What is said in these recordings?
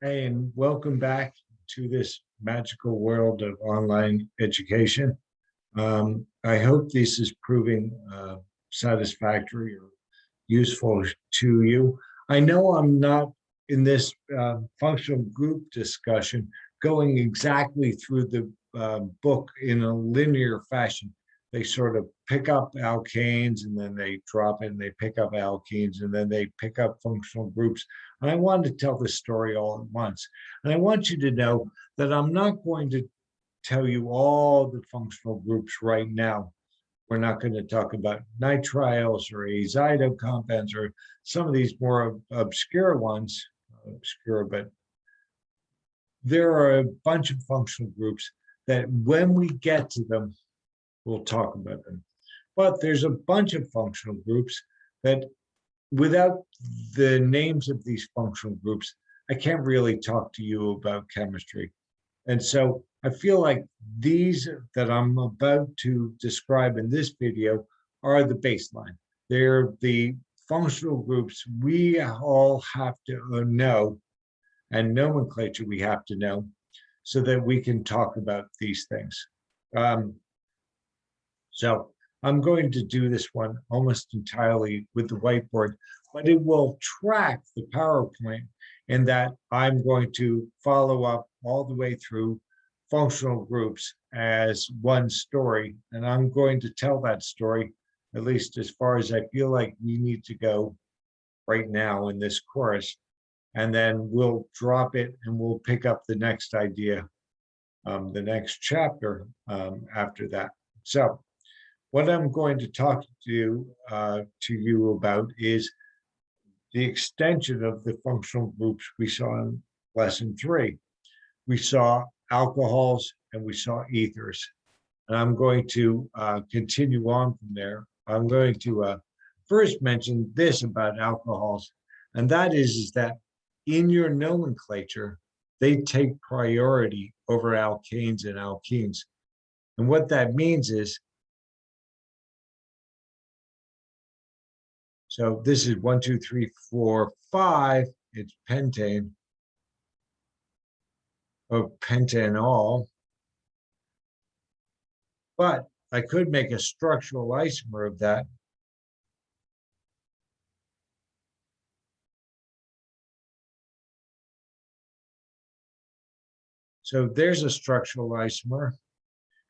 Hey, and welcome back to this magical world of online education. I hope this is proving satisfactory or useful to you. I know I'm not in this functional group discussion going exactly through the book in a linear fashion. They sort of pick up alkanes and then they drop it and they pick up alkenes and then they pick up functional groups. And I wanted to tell this story all at once. And I want you to know that I'm not going to tell you all the functional groups right now. We're not going to talk about nitriles or azido compounds or some of these more obscure ones, obscure, but there are a bunch of functional groups that when we get to them, we'll talk about them. But there's a bunch of functional groups that without the names of these functional groups, I can't really talk to you about chemistry. And so I feel like these that I'm about to describe in this video are the baseline. They're the functional groups we all have to know, and nomenclature we have to know, so that we can talk about these things. So I'm going to do this one almost entirely with the whiteboard, but it will track the PowerPoint in that I'm going to follow up all the way through functional groups as one story. And I'm going to tell that story, at least as far as I feel like we need to go right now in this course. And then we'll drop it and we'll pick up the next idea, the next chapter after that. So what I'm going to talk to you about is the extension of the functional groups we saw in lesson 3. We saw alcohols and we saw ethers. And I'm going to continue on from there. I'm going to first mention this about alcohols, and that is that in your nomenclature, they take priority over alkanes and alkenes. And what that means is, so this is 1, 2, 3, 4, 5. It's pentane or pentanol. But I could make a structural isomer of that. So there's a structural isomer,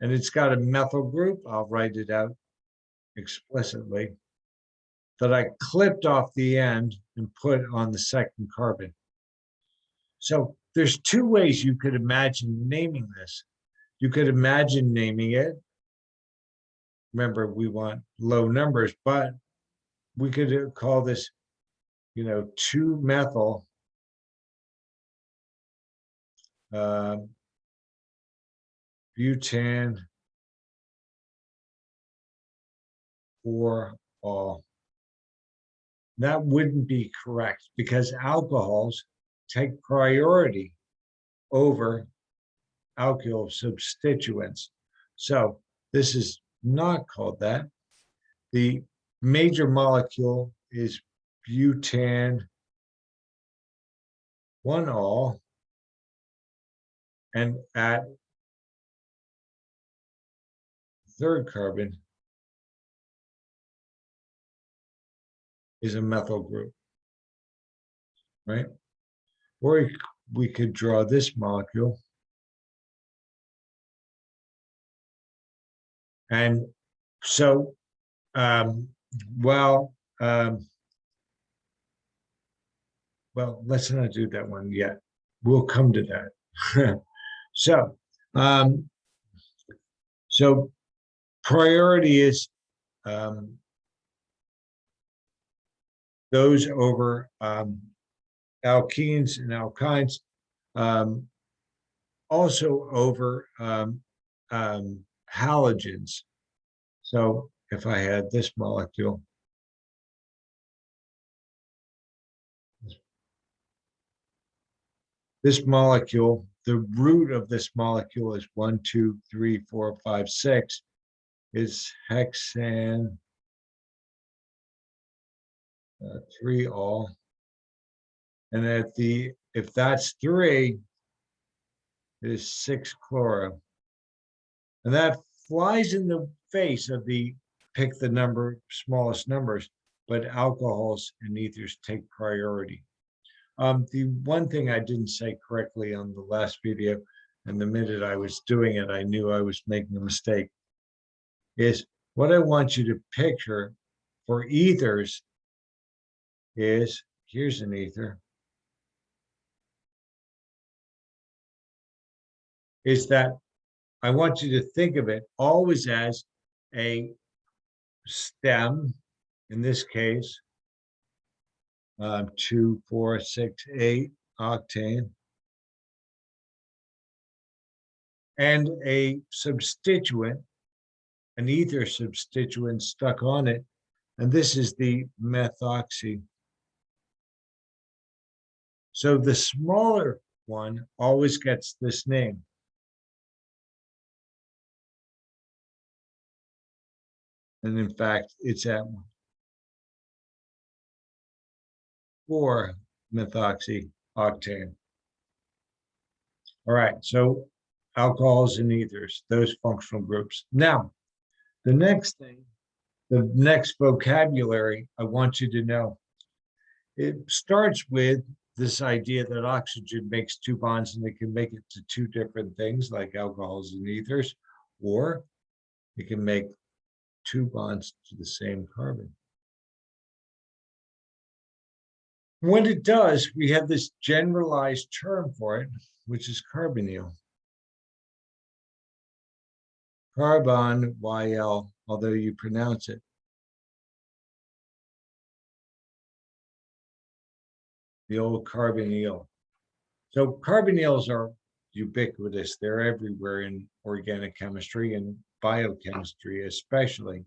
and it's got a methyl group. I'll write it out explicitly, that I clipped off the end and put on the second carbon. So there's two ways you could imagine naming this. You could imagine naming it. Remember, we want low numbers, but we could call this, 2-methyl butan 4-all. That wouldn't be correct because alcohols take priority over alkyl substituents. So this is not called that. The major molecule is butan 1-all, and at third carbon is a methyl group, right? Or we could draw this molecule. And so, well, let's not do that one yet. We'll come to that. So, so priority is those over alkenes and alkynes, also over halogens. So if I had this molecule, the root of this molecule is 1, 2, 3, 4, 5, 6, is hexane 3-all. And if that's 3, it is 6-chloro. And that flies in the face of the pick the smallest numbers, but alcohols and ethers take priority. The one thing I didn't say correctly on the last video, and the minute I was doing it, I knew I was making a mistake, is what I want you to picture for ethers is, here's an ether, is that I want you to think of it always as a stem, in this case, 2, 4, 6, 8 octane, and a substituent, an ether substituent stuck on it, and this is the methoxy. So the smaller one always gets this name. And in fact, it's at 4 methoxy octane. All right, so alcohols and ethers, those functional groups. Now, the next thing, the next vocabulary I want you to know, it starts with this idea that oxygen makes 2 bonds and it can make it to 2 different things like alcohols and ethers, or it can make 2 bonds to the same carbon. When it does, we have this generalized term for it, which is carbonyl. Carbon, YL, although you pronounce it. The old carbonyl. So carbonyls are ubiquitous. They're everywhere in organic chemistry and biochemistry especially.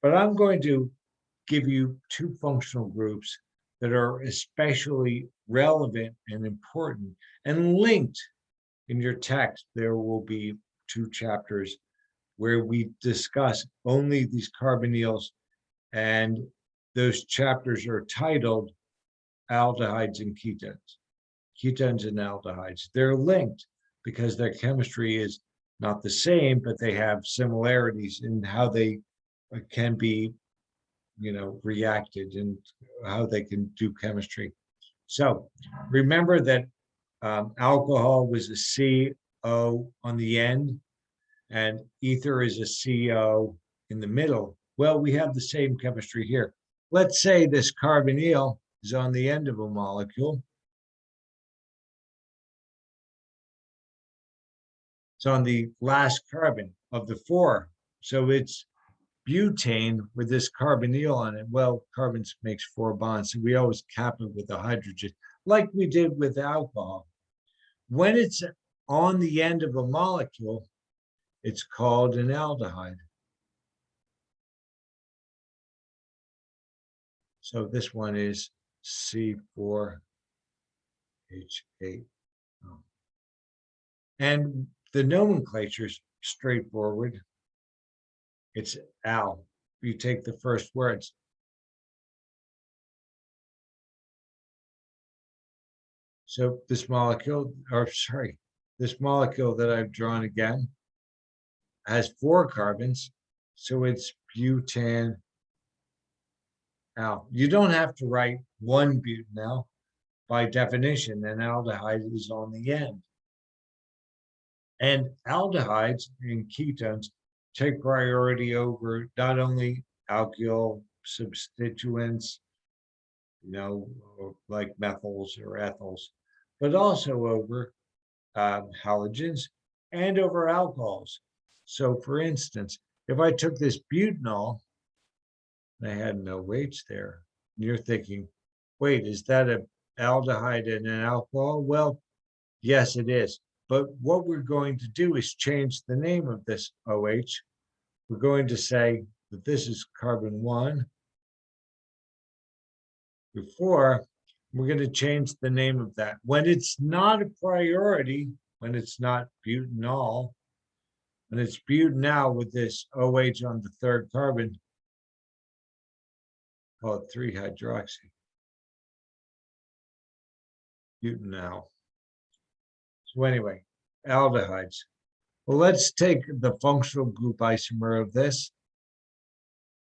But I'm going to give you 2 functional groups that are especially relevant and important and linked in your text. There will be 2 chapters where we discuss only these carbonyls, and those chapters are titled aldehydes and ketones and aldehydes. They're linked because their chemistry is not the same, but they have similarities in how they can be, reacted and how they can do chemistry. So remember that alcohol was a CO on the end, and ether is a CO in the middle. Well, we have the same chemistry here. Let's say this carbonyl is on the end of a molecule. It's on the last carbon of the 4. So it's butane with this carbonyl on it. Well, carbon makes 4 bonds, so we always cap it with a hydrogen, like we did with alcohol. When it's on the end of a molecule, it's called an aldehyde. So this one is C4H8. And the nomenclature is straightforward. It's al. You take the first words. So this molecule that I've drawn again has 4 carbons. So it's butan al. You don't have to write 1 butanal. By definition, an aldehyde is on the end. And aldehydes and ketones take priority over not only alkyl substituents, like methyls or ethyls, but also over halogens and over alcohols. So for instance, if I took this butanol, and I had no H there, and you're thinking, wait, is that an aldehyde and an alcohol? Well, yes, it is. But what we're going to do is change the name of this OH. We're going to say that this is carbon 1. Before, we're going to change the name of that. When it's not a priority, when it's not butanol, when it's butanal with this OH on the 3rd carbon, call it 3-hydroxy. butanal. So anyway, aldehydes. Well, let's take the functional group isomer of this,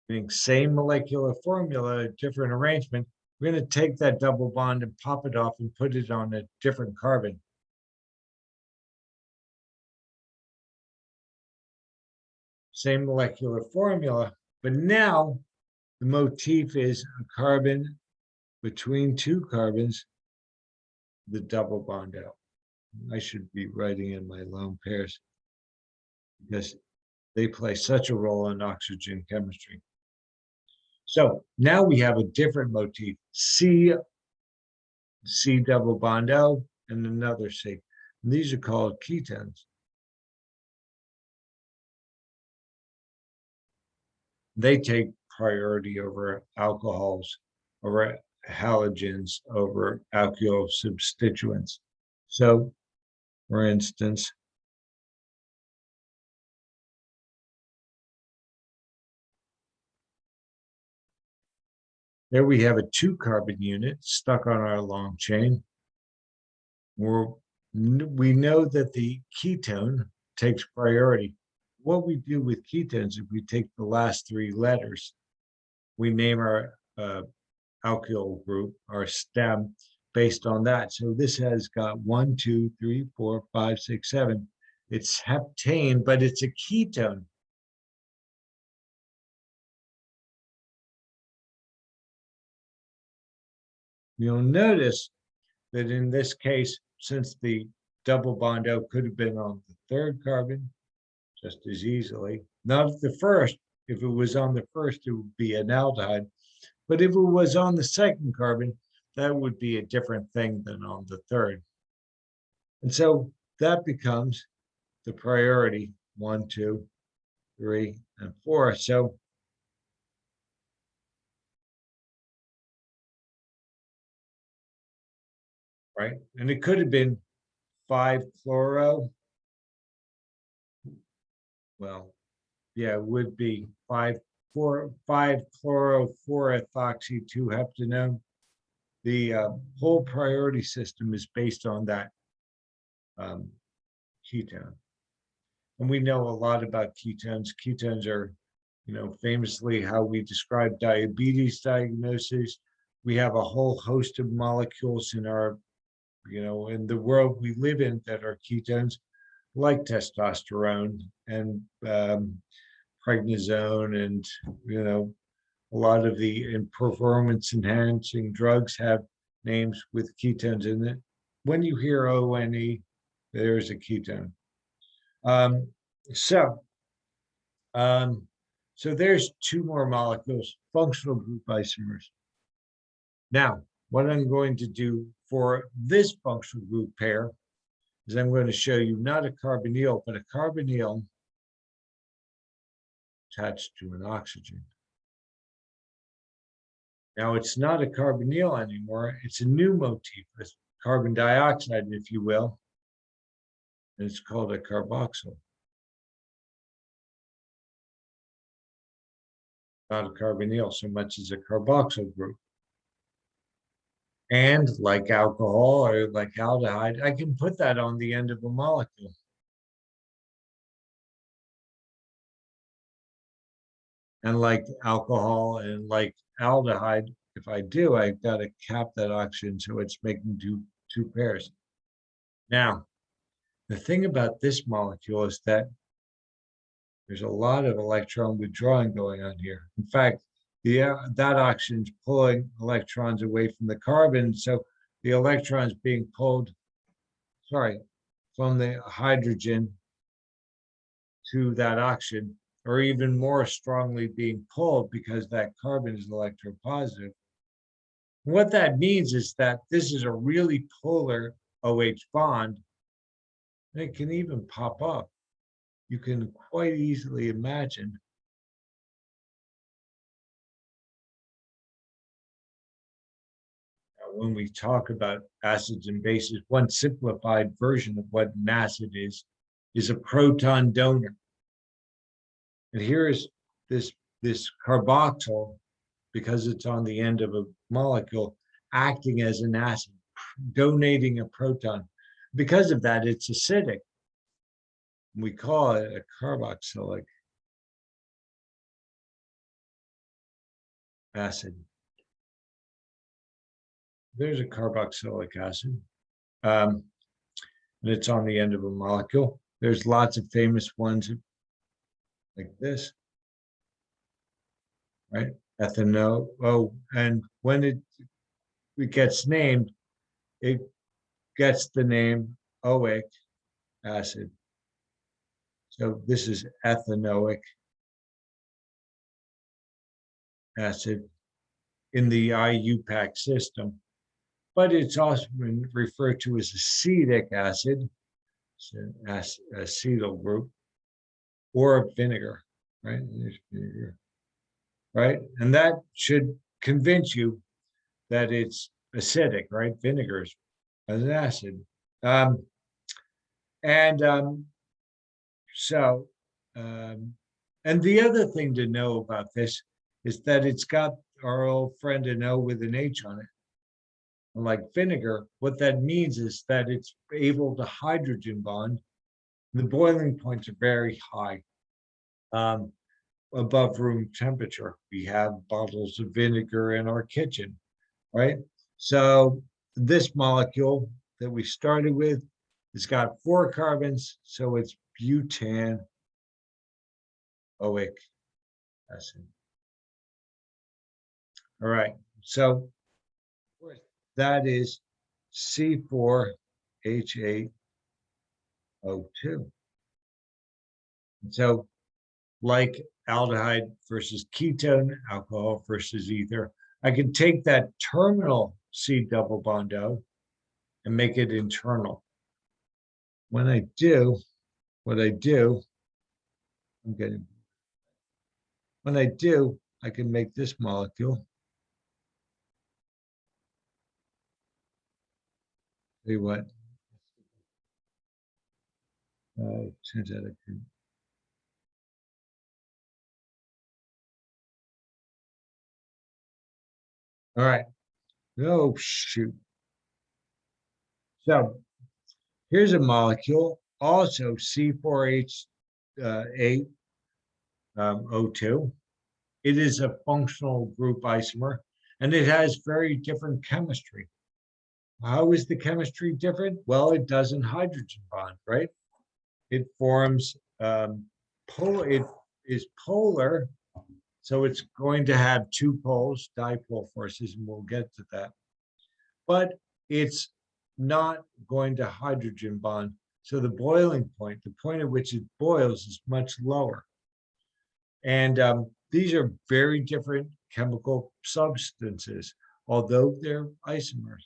being same molecular formula, different arrangement. We're going to take that double bond and pop it off and put it on a different carbon. Same molecular formula, but now the motif is a carbon between two carbons, the double bond out. I should be writing in my lone pairs because they play such a role in oxygen chemistry. So now we have a different motif, C double bond O, and another C. And these are called ketones. They take priority over alcohols, over halogens, over alkyl substituents. So, for instance, there we have a 2-carbon unit stuck on our long chain. We know that the ketone takes priority. What we do with ketones, if we take the last 3 letters, we name our alkyl group, our stem, based on that. So this has got 1, 2, 3, 4, 5, 6, 7. It's heptane, but it's a ketone. You'll notice that in this case, since the double bond O could have been on the 3rd carbon just as easily, not the first. If it was on the first, it would be an aldehyde. But if it was on the 2nd carbon, that would be a different thing than on the 3rd. And so that becomes the priority 1, 2, 3, and 4. So right, and it could have been 5-chloro. Well, yeah, it would be 5-chloro-4-ethoxy-2-heptanone. The whole priority system is based on that ketone. And we know a lot about ketones. Ketones are, famously how we describe diabetes diagnosis. We have a whole host of molecules in our, in the world we live in that are ketones, like testosterone and prednisone, and a lot of the performance enhancing drugs have names with ketones in it. When you hear ONE, there's a ketone. Um, so, so there's 2 more molecules, functional group isomers. Now, what I'm going to do for this functional group pair is I'm going to show you not a carbonyl, but a carbonyl attached to an oxygen. Now, it's not a carbonyl anymore. It's a new motif, a carbon dioxide, if you will. And it's called a carboxyl. Not a carbonyl so much as a carboxyl group. And like alcohol or like aldehyde, I can put that on the end of a molecule. And like alcohol and like aldehyde, if I do, I've got to cap that oxygen so it's making two pairs. Now, the thing about this molecule is that there's a lot of electron withdrawing going on here. In fact, that oxygen's pulling electrons away from the carbon, so the electrons being pulled, from the hydrogen to that oxygen, or even more strongly being pulled because that carbon is electropositive. What that means is that this is a really polar OH bond, and it can even pop up. You can quite easily imagine when we talk about acids and bases, one simplified version of what an acid is a proton donor. And here is this carboxyl, because it's on the end of a molecule, acting as an acid, donating a proton. Because of that, it's acidic. We call it a carboxylic acid. There's a carboxylic acid. And it's on the end of a molecule. There's lots of famous ones like this, right? Ethanol. Oh, and when it gets named, it gets the name oic acid. So this is ethanoic acid in the IUPAC system, but it's also been referred to as acetic acid, acetyl group, or vinegar, right? There's vinegar, right? And that should convince you that it's acidic, right? Vinegar is an acid. Um, and so, um, and the other thing to know about this is that it's got our old friend an O with an H on it. And like vinegar, what that means is that it's able to hydrogen bond. The boiling points are very high, above room temperature. We have bottles of vinegar in our kitchen, right? So this molecule that we started with, it's got 4 carbons, so it's butanoic acid. All right, so that is C4H8O2. So like aldehyde versus ketone, alcohol versus ether, I can take that terminal C double bond O and make it internal. When I do, what I do, I'm getting, when I do, I can make this molecule. See what? Turns out I can. All right. Oh, shoot. So here's a molecule, also C4H8 O2. It is a functional group isomer, and it has very different chemistry. How is the chemistry different? Well, it doesn't hydrogen bond, right? It forms it is polar, so it's going to have 2 poles, dipole forces, and we'll get to that. But it's not going to hydrogen bond. So the boiling point, the point at which it boils, is much lower. And these are very different chemical substances, although they're isomers.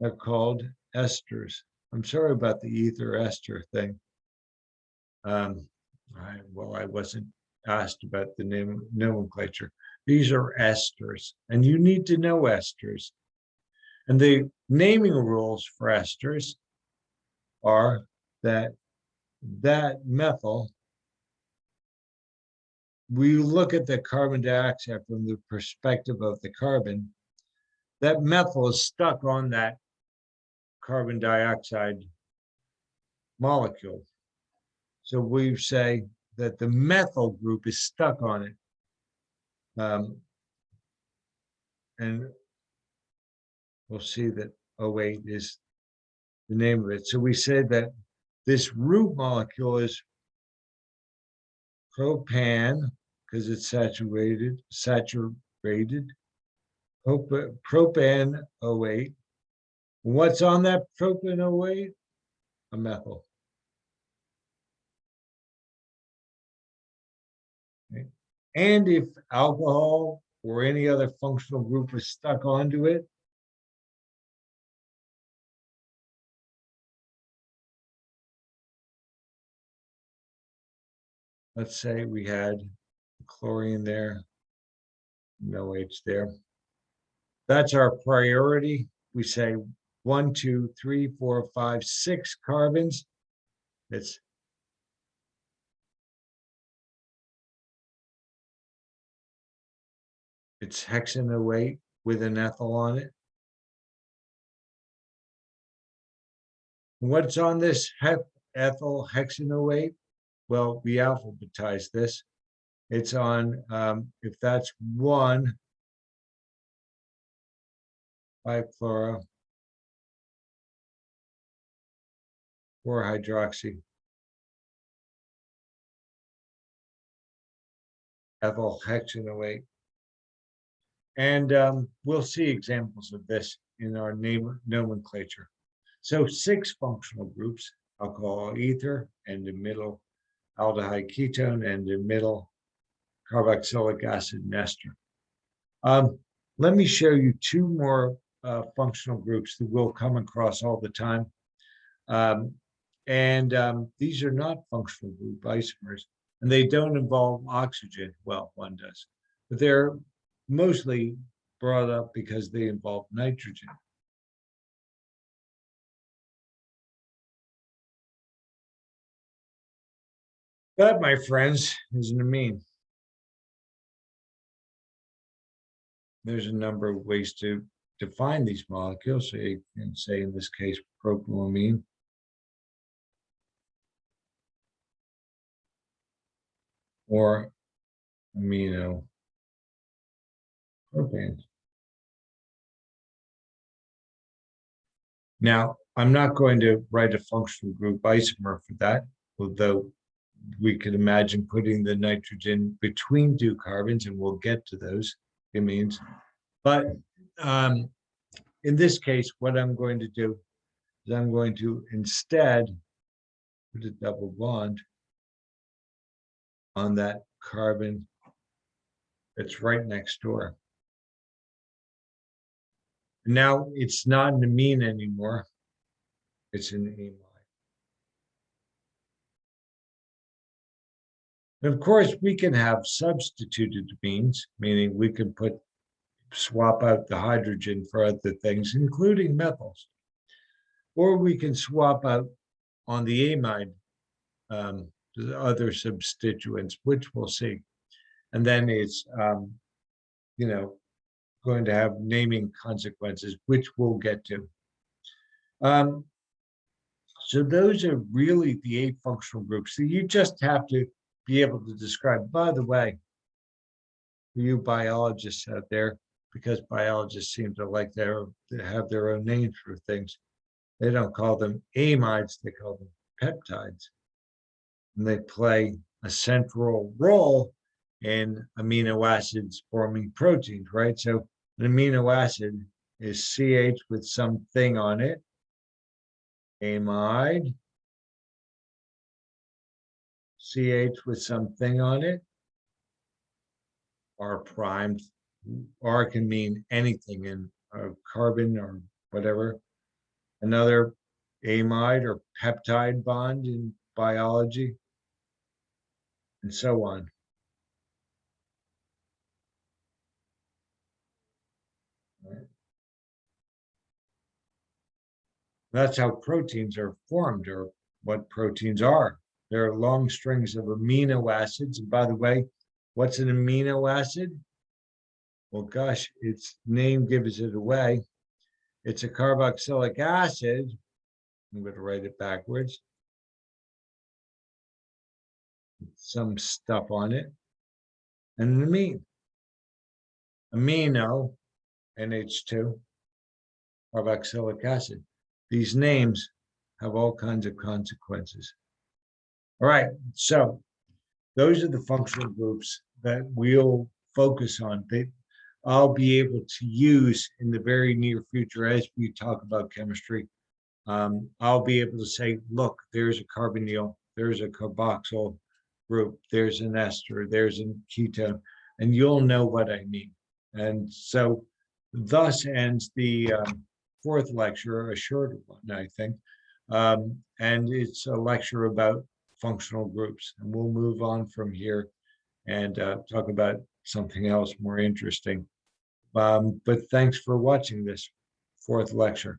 They're called esters. I'm sorry about the ether ester thing. I wasn't asked about the nomenclature. These are esters, and you need to know esters. And the naming rules for esters are that methyl, we look at the carbon dioxide from the perspective of the carbon, that methyl is stuck on that carbon dioxide molecule. So we say that the methyl group is stuck on it. And we'll see that O8 is the name of it. So we said that this root molecule is propan, because it's saturated, propan O8. What's on that propan O8? A methyl. Okay. And if alcohol or any other functional group is stuck onto it, let's say we had chlorine there, no H there. That's our priority. We say 1, 2, 3, 4, 5, 6 carbons. It's hexanoate with an ethyl on it. What's on this ethyl hexanoate? Well, we alphabetize this. It's on, if that's 1 bifluoro 4-hydroxy ethyl hexanoate. And we'll see examples of this in our nomenclature. So 6 functional groups: alcohol ether, and the middle aldehyde ketone, and the middle carboxylic acid ester. Let me show you 2 more functional groups that we'll come across all the time. These are not functional group isomers, and they don't involve oxygen. Well, one does, but they're mostly brought up because they involve nitrogen. That, my friends, is an amine. There's a number of ways to define these molecules. So you can say, in this case, propylamine, or aminopropanes. Now, I'm not going to write a functional group isomer for that, although we could imagine putting the nitrogen between 2 carbons, and we'll get to those amines. But in this case, what I'm going to do is I'm going to instead put a double bond on that carbon that's right next door. Now it's not an amine anymore, it's an amide. And of course, we can have substituted amines, meaning we can swap out the hydrogen for other things, including methyls. Or we can swap out on the amide the other substituents, which we'll see. And then it's, going to have naming consequences, which we'll get to. So those are really the 8 functional groups. So you just have to be able to describe. By the way, for you biologists out there, because biologists seem to like to have their own names for things, they don't call them amides, they call them peptides. And they play a central role in amino acids forming proteins, right? So an amino acid is CH with something on it, amide, CH with something on it, R primed. R can mean anything in carbon or whatever. Another amide or peptide bond in biology, and so on. That's how proteins are formed, or what proteins are. There are long strings of amino acids. And by the way, what's an amino acid? Well, gosh, its name gives it away. It's a carboxylic acid. I'm going to write it backwards. Some stuff on it. And an amine. Amino, NH2, carboxylic acid. These names have all kinds of consequences. All right, so those are the functional groups that we'll focus on. I'll be able to use in the very near future as we talk about chemistry. I'll be able to say, look, there's a carbonyl, there's a carboxyl group, there's an ester, there's a ketone, and you'll know what I mean. And so thus ends the 4th lecture, a shorter one, I think. And it's a lecture about functional groups. And we'll move on from here and talk about something else more interesting. But thanks for watching this 4th lecture.